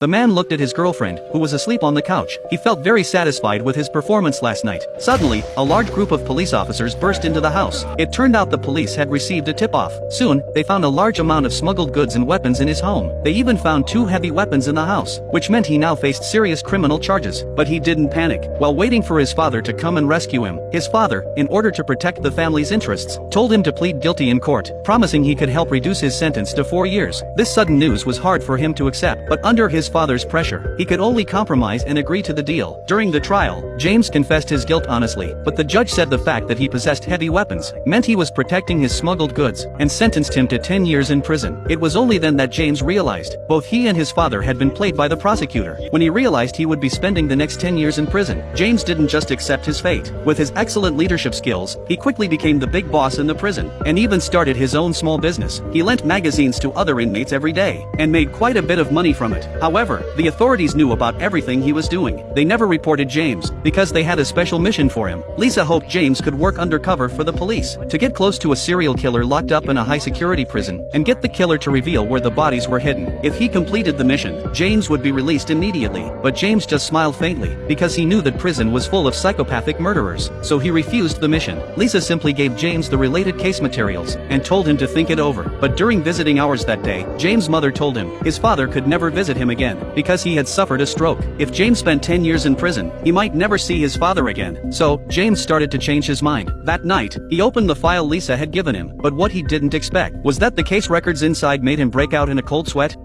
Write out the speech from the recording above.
The man looked at his girlfriend, who was asleep on the couch. He felt very satisfied with his performance last night. Suddenly, a large group of police officers burst into the house. It turned out the police had received a tip-off. Soon, they found a large amount of smuggled goods and weapons in his home. They even found 2 heavy weapons in the house, which meant he now faced serious criminal charges. But he didn't panic. While waiting for his father to come and rescue him, his father, in order to protect the family's interests, told him to plead guilty in court, promising he could help reduce his sentence to 4 years. This sudden news was hard for him to accept, but under his father's pressure, he could only compromise and agree to the deal. During the trial, James confessed his guilt honestly, but the judge said the fact that he possessed heavy weapons meant he was protecting his smuggled goods, and sentenced him to 10 years in prison. It was only then that James realized both he and his father had been played by the prosecutor. When he realized he would be spending the next 10 years in prison, James didn't just accept his fate. With his excellent leadership skills, he quickly became the big boss in the prison, and even started his own small business. He lent magazines to other inmates every day, and made quite a bit of money from it. However, the authorities knew about everything he was doing. They never reported James, because they had a special mission for him. Lisa hoped James could work undercover for the police, to get close to a serial killer locked up in a high-security prison, and get the killer to reveal where the bodies were hidden. If he completed the mission, James would be released immediately. But James just smiled faintly, because he knew that prison was full of psychopathic murderers. So he refused the mission. Lisa simply gave James the related case materials, and told him to think it over. But during visiting hours that day, James' mother told him his father could never visit him again, because he had suffered a stroke. If James spent 10 years in prison, he might never see his father again. So, James started to change his mind. That night, he opened the file Lisa had given him, but what he didn't expect was that the case records inside made him break out in a cold sweat.